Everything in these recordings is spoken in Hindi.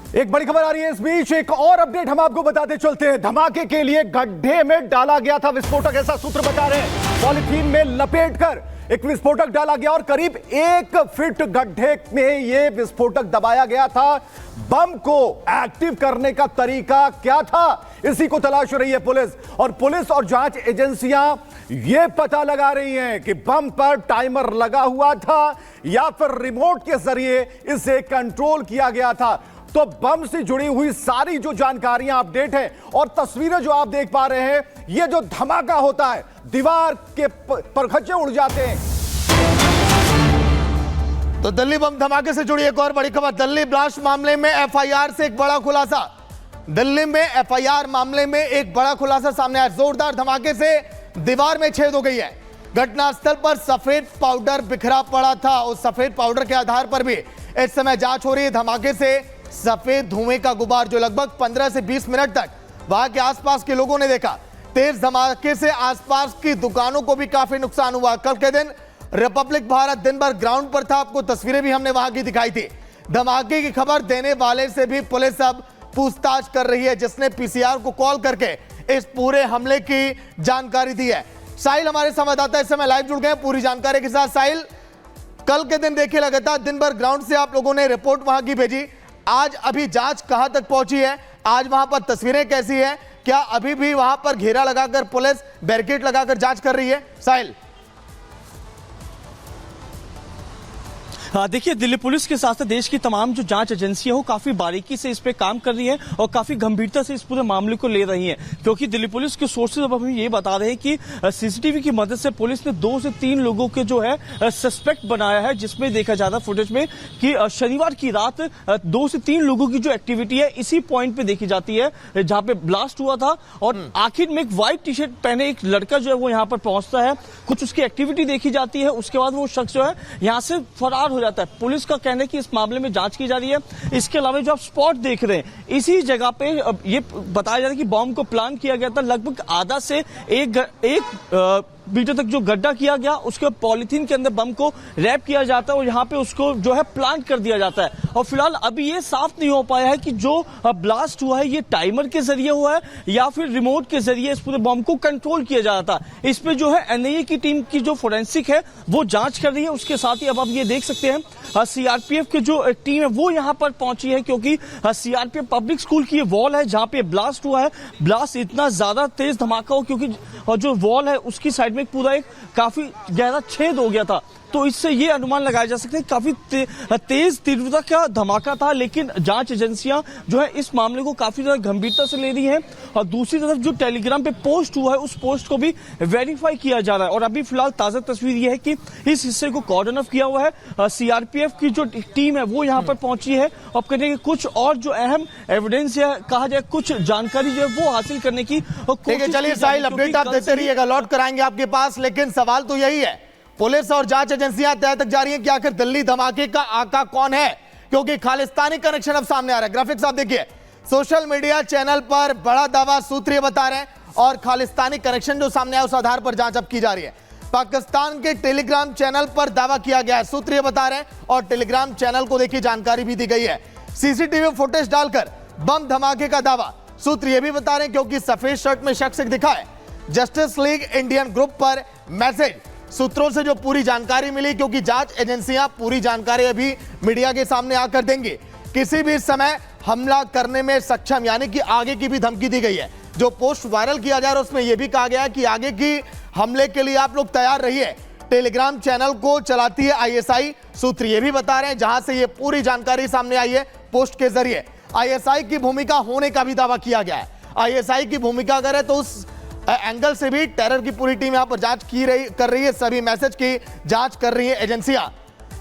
एक बड़ी खबर आ रही है इस बीच, एक और अपडेट हम आपको बताते चलते हैं। धमाके के लिए गड्ढे में डाला गया था विस्फोटक, ऐसा सूत्र बता रहे हैं। पॉलीथीन में लपेटकर एक विस्फोटक डाला गया और करीब 1 फीट गड्ढे में यह विस्फोटक दबाया गया था। बम को एक्टिव करने का तरीका क्या था, इसी को तलाश रही है पुलिस। और पुलिस और जांच एजेंसियां यह पता लगा रही हैं कि बम पर टाइमर लगा हुआ था या फिर रिमोट के जरिए इसे कंट्रोल किया गया था। तो बम से जुड़ी हुई सारी जो जानकारियां अपडेट है और तस्वीरें जो आप देख पा रहे हैं, ये जो धमाका होता है, दीवार के परखच्चे उड़ जाते हैं। तो दिल्ली बम धमाके से जुड़ी एक और बड़ी खबर। दिल्ली ब्लास्ट मामले में एफआईआर से एक बड़ा खुलासा। दिल्ली में एफआईआर मामले में एक बड़ा खुलासा सामने आया। जोरदार धमाके से दीवार में छेद हो गई है। घटनास्थल पर सफेद पाउडर बिखरा पड़ा था। उस सफेद पाउडर के आधार पर भी इस समय जांच हो रही है। धमाके से सफेद धुएं का गुबार जो लगभग 15 से 20 मिनट तक वहां के आसपास के लोगों ने देखा। तेज धमाके से आसपास की दुकानों को भी काफी नुकसान हुआ। कल के दिन रिपब्लिक भारत दिन भर ग्राउंड पर था, आपको तस्वीरें भी हमने वहां की दिखाई थी। धमाके की खबर देने वाले से भी पुलिस अब पूछताछ कर रही है, जिसने पीसीआर को कॉल करके इस पूरे हमले की जानकारी दी है। साहिल हमारे संवाददाता इस समय लाइव जुड़ गए पूरी जानकारी के साथ। साहिल, कल के दिन देखिए लगातार दिन भर ग्राउंड से आप लोगों ने रिपोर्ट वहां की भेजी, आज अभी जांच कहां तक पहुंची है, आज वहां पर तस्वीरें कैसी है, क्या अभी भी वहां पर घेरा लगाकर पुलिस बैरिकेड लगाकर जांच कर रही है? साहिल, देखिए, दिल्ली पुलिस के साथ साथ देश की तमाम जो जांच एजेंसियां हो काफी बारीकी से इस पे काम कर रही है और काफी गंभीरता से इस पूरे मामले को ले रही हैं, क्योंकि दिल्ली पुलिस के सोर्सेज अब हमें ये बता रहे हैं कि सीसीटीवी की मदद से पुलिस ने 2 से 3 लोगों के जो है सस्पेक्ट बनाया है, जिसमें देखा जा रहा है फुटेज में कि शनिवार की रात 2 से 3 लोगों की जो एक्टिविटी है इसी पॉइंट पे देखी जाती है जहां पे ब्लास्ट हुआ था। और आखिर में एक व्हाइट टी शर्ट पहने एक लड़का जो है वो यहाँ पर पहुंचता है, कुछ उसकी एक्टिविटी देखी जाती है, उसके बाद वो शख्स जो है यहाँ से फरार हो जाता है। पुलिस का कहना है कि इस मामले में जांच की जा रही है। इसके अलावा जो आप स्पॉट देख रहे हैं, इसी जगह पे ये बताया जा रहा है कि बॉम्ब को प्लान किया गया था। लगभग आधा से एक मीटर तक जो गड्ढा किया गया, उसके पॉलीथीन के अंदर बम को रैप किया जाता है और यहाँ पे उसको जो है प्लांट कर दिया जाता है। और फिलहाल अभी ये साफ नहीं हो पाया है कि जो ब्लास्ट हुआ है ये टाइमर के जरिए हुआ है या फिर रिमोट के जरिए इस पूरे बम को कंट्रोल किया जा रहा था। इस पे जो है एनआईए की टीम की जो फोरेंसिक है वो जांच कर रही है। उसके साथ ही अब आप ये देख सकते हैं सीआरपीएफ की जो टीम है वो यहाँ पर पहुंची है, क्योंकि सीआरपीएफ पब्लिक स्कूल की वॉल है जहाँ पे ब्लास्ट हुआ है। ब्लास्ट इतना ज्यादा तेज धमाका हो क्योंकि जो वॉल है उसकी साइड में पूरा एक काफी गहरा छेद हो गया था। तो इससे ये अनुमान लगाया जा सकता है काफी तेज तीव्रता का धमाका था। लेकिन जांच एजेंसियां जो है इस मामले को काफी ज्यादा गंभीरता से ले रही हैं और दूसरी तरफ जो टेलीग्राम पे पोस्ट हुआ है उस पोस्ट को भी वेरीफाई किया जा रहा है। और अभी फिलहाल ताजा तस्वीर ये है कि इस हिस्से को कॉर्डन ऑफ किया हुआ है। सीआरपीएफ की जो टीम है वो यहाँ पर पहुंची है और कहते हैं कि कुछ और जो अहम एविडेंस या कहा जाए कुछ जानकारी जो है वो हासिल करने की कोशिश। चलिए साहिल, अपडेट आप देते रहिएगा, लौट कर आएंगे आपके पास। लेकिन सवाल तो यही है, पुलिस और जांच एजेंसियां तय तक जा रही हैं कि आखिर दिल्ली धमाके का आका कौन है, क्योंकि खालिस्तानी कनेक्शन अब सामने आ रहा है। ग्राफिक्स आप देखिए, सोशल मीडिया चैनल पर बड़ा दावा सूत्र ये बता रहे हैं और खालिस्तानी कनेक्शन जो सामने आया उस आधार पर जांच अब की जा रही है। पाकिस्तान के टेलीग्राम चैनल पर दावा किया गया है, सूत्र ये बता रहे हैं, और टेलीग्राम चैनल को देखिए जानकारी भी दी गई है। सीसीटीवी फुटेज डालकर बम धमाके का दावा, सूत्र ये भी बता रहे हैं क्योंकि सफेद शर्ट में शख्स दिखा है। जस्टिस लीग इंडियन ग्रुप पर मैसेज, सूत्रों से जो पूरी जानकारी मिली, क्योंकि जांच एजेंसियां पूरी जानकारी अभी मीडिया के सामने आकर देंगी। किसी भी समय हमला करने में सक्षम, यानी कि आगे की भी धमकी दी गई है। जो पोस्ट वायरल किया जा रहा है उसमें यह भी कहा गया है कि आगे की हमले के लिए आप लोग तैयार रहिए। टेलीग्राम चैनल को चलाती है आईएसआई, सूत्र ये भी बता रहे हैं, जहां से ये पूरी जानकारी सामने आई है पोस्ट के जरिए। आईएसआई की भूमिका होने का भी दावा किया गया है। आईएसआई की भूमिका अगर है तो उस एंगल से भी टेरर की पूरी टीम यहां पर जांच कर रही है। सभी मैसेज की जांच कर रही है एजेंसियां,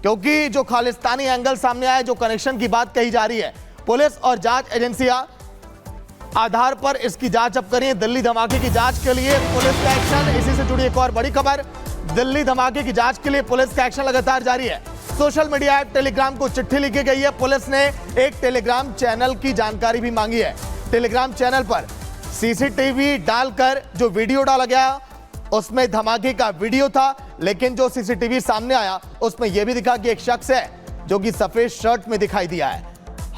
क्योंकि जो खालिस्तानी एंगल सामने आया, जो कनेक्शन की बात कही जा रही है, पुलिस और जांच एजेंसियां आधार पर इसकी जांच अब करिए। दिल्ली धमाके की जांच के लिए पुलिस का एक्शन, इसी से जुड़ी एक और बड़ी खबर, दिल्ली धमाके की जांच के लिए पुलिस का एक्शन लगातार जारी है। सोशल मीडिया ऐप टेलीग्राम को चिट्ठी लिखी गई है। पुलिस ने एक टेलीग्राम चैनल की जानकारी भी मांगी है। टेलीग्राम चैनल पर सीसीटीवी डालकर जो वीडियो डाला गया उसमें धमाके का वीडियो था, लेकिन जो सीसीटीवी सामने आया उसमें यह भी दिखा कि एक शख्स है जो कि सफेद शर्ट में दिखाई दिया है।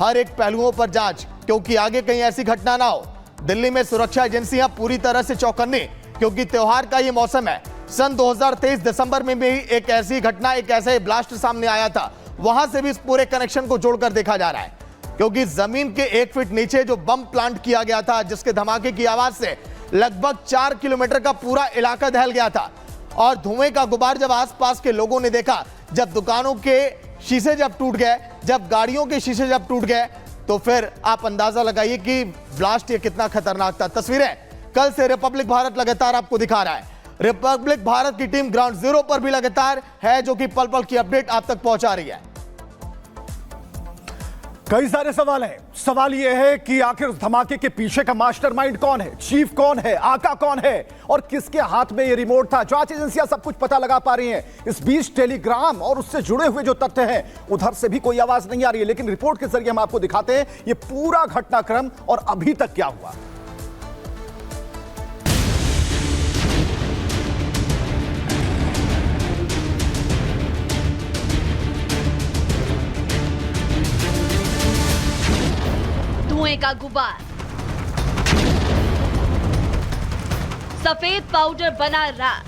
हर एक पहलुओं पर जांच, क्योंकि आगे कहीं ऐसी घटना ना हो। दिल्ली में सुरक्षा एजेंसियां पूरी तरह से चौकन्नी, क्योंकि त्योहार का ये मौसम है। सन 2023 दिसंबर में भी एक ऐसी घटना, एक ऐसे ब्लास्ट सामने आया था। वहां से भी इस पूरे कनेक्शन को जोड़कर देखा जा रहा है, क्योंकि जमीन के 1 फीट नीचे जो बम प्लांट किया गया था, जिसके धमाके की आवाज से लगभग 4 किलोमीटर का पूरा इलाका दहल गया था। और धुएं का गुबार जब आसपास के लोगों ने देखा, जब दुकानों के शीशे जब टूट गए, जब गाड़ियों के शीशे जब टूट गए, तो फिर आप अंदाजा लगाइए कि ब्लास्ट ये कितना खतरनाक था। तस्वीरें कल से रिपब्लिक भारत लगातार आपको दिखा रहा है। रिपब्लिक भारत की टीम ग्राउंड जीरो पर भी लगातार है, जो कि पल पल की अपडेट आप तक पहुंचा रही है। कई सारे सवाल हैं। सवाल यह है कि आखिर उस धमाके के पीछे का मास्टरमाइंड कौन है, चीफ कौन है, आका कौन है और किसके हाथ में यह रिमोट था। जांच एजेंसियां सब कुछ पता लगा पा रही हैं। इस बीच टेलीग्राम और उससे जुड़े हुए जो तथ्य हैं, उधर से भी कोई आवाज नहीं आ रही है। लेकिन रिपोर्ट के जरिए हम आपको दिखाते हैं यह पूरा घटनाक्रम और अभी तक क्या हुआ। धुएं का गुबार, सफेद पाउडर बना राख,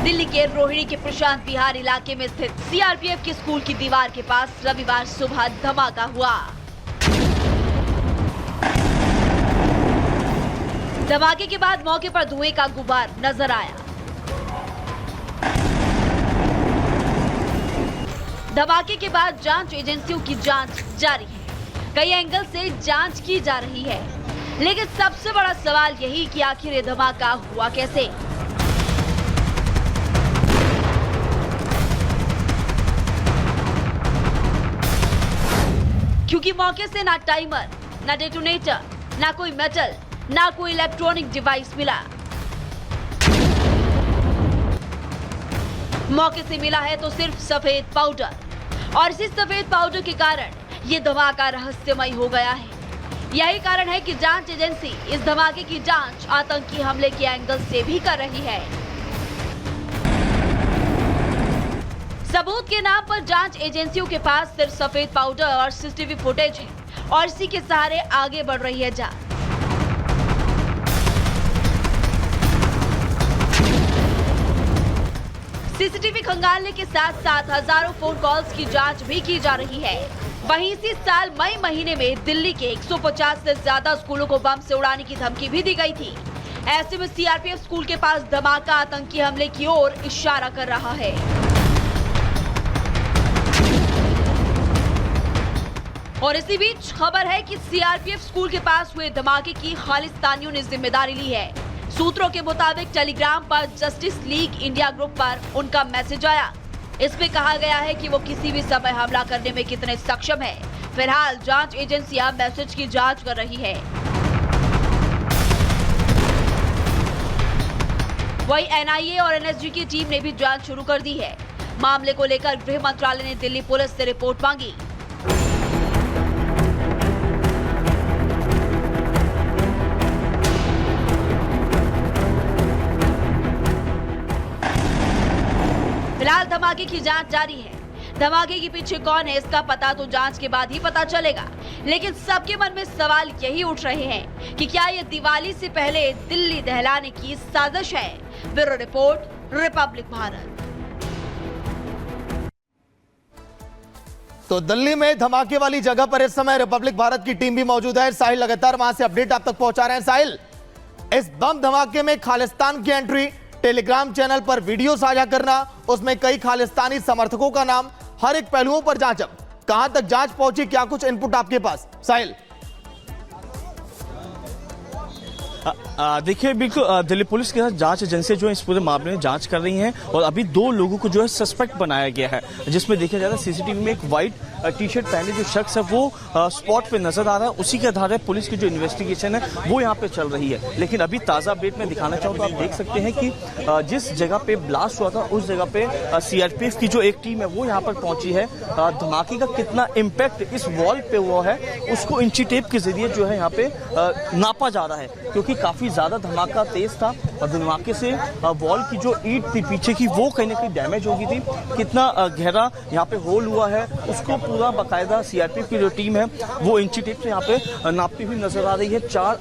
दिल्ली के रोहिणी के प्रशांत विहार इलाके में स्थित सीआरपीएफ के स्कूल की दीवार के पास रविवार सुबह धमाका हुआ। धमाके के बाद मौके पर धुएं का गुबार नजर आया। धमाके के बाद जांच एजेंसियों की जांच जारी है। कई एंगल से जांच की जा रही है, लेकिन सबसे बड़ा सवाल यही कि आखिर ये धमाका हुआ कैसे। क्योंकि मौके से ना टाइमर, ना डेटोनेटर, ना कोई मेटल, ना कोई इलेक्ट्रॉनिक डिवाइस मिला। मौके से मिला है तो सिर्फ सफेद पाउडर, और इसी सफेद पाउडर के कारण ये धमाका रहस्यमय हो गया है। यही कारण है कि जांच एजेंसी इस धमाके की जांच आतंकी हमले के एंगल से भी कर रही है। सबूत के नाम पर जांच एजेंसियों के पास सिर्फ सफेद पाउडर और सीसीटीवी फुटेज है, और इसी के सहारे आगे बढ़ रही है जांच। सीसीटीवी खंगालने के साथ साथ हजारों फोन कॉल्स की जांच भी की जा रही है। वहीं इसी साल मई महीने में दिल्ली के 150 से ज्यादा स्कूलों को बम से उड़ाने की धमकी भी दी गई थी। ऐसे में सीआरपीएफ स्कूल के पास धमाका आतंकी हमले की ओर इशारा कर रहा है। और इसी बीच खबर है कि सीआरपीएफ स्कूल के पास हुए धमाके की खालिस्तानियों ने जिम्मेदारी ली है। सूत्रों के मुताबिक टेलीग्राम पर जस्टिस लीग इंडिया ग्रुप पर उनका मैसेज आया। इसमें कहा गया है कि वो किसी भी समय हमला करने में कितने सक्षम है। फिलहाल जांच एजेंसियां मैसेज की जांच कर रही है। वहीं एनआईए और एनएसजी की टीम ने भी जांच शुरू कर दी है। मामले को लेकर गृह मंत्रालय ने दिल्ली पुलिस से रिपोर्ट मांगी। फिलहाल धमाके की जांच जारी है। धमाके के पीछे कौन है, इसका पता तो जांच के बाद ही पता चलेगा। लेकिन सबके मन में सवाल यही उठ रहे हैं कि क्या ये दिवाली से पहले दिल्ली दहलाने की साजिश है। Bureau report, Republic Bharat. तो दिल्ली में धमाके वाली जगह पर इस समय रिपब्लिक भारत की टीम भी मौजूद है। साहिल लगातार वहां से अपडेट आप तक पहुंचा रहे हैं। साहिल, इस बम धमाके में खालिस्तान की एंट्री, टेलीग्राम चैनल पर वीडियो साझा करना, उसमें कई खालिस्तानी समर्थकों का नाम, हर एक पहलुओं पर जांच। अब कहां तक जांच पहुंची, क्या कुछ इनपुट आपके पास साहिल? देखिए, बिल्कुल दिल्ली पुलिस के साथ जांच एजेंसियां जो है इस पूरे मामले में जांच कर रही हैं और अभी 2 लोगों को जो है सस्पेक्ट बनाया गया है, जिसमें देखा जा रहा है सीसीटीवी में एक व्हाइट टी शर्ट पहने जो शख्स है वो स्पॉट पे नजर आ रहा है। उसी के आधार पर पुलिस की जो इन्वेस्टिगेशन है वो यहाँ पे चल रही है। लेकिन अभी ताजा अपडेट में दिखाना चाहूँ तो आप देख सकते हैं कि जिस जगह पे ब्लास्ट हुआ था उस जगह पे सीआरपीएफ की जो एक टीम है वो यहाँ पर पहुंची है। धमाके का कितना इम्पैक्ट इस वॉल पे हुआ है उसको इंची टेप के जरिए जो है यहाँ पे नापा जा रहा है, क्योंकि काफी काफी ज्यादा धमाका तेज था और धमाके से वॉल की जो ईंट थी पीछे की वो कहीं ना कहीं डैमेज हो गई थी। कितना गहरा यहाँ पे होल हुआ है उसको पूरा बाकायदा सीआरपीएफ की जो टीम है वो इंची टेप से यहाँ पे नापती हुई नजर आ रही है। 4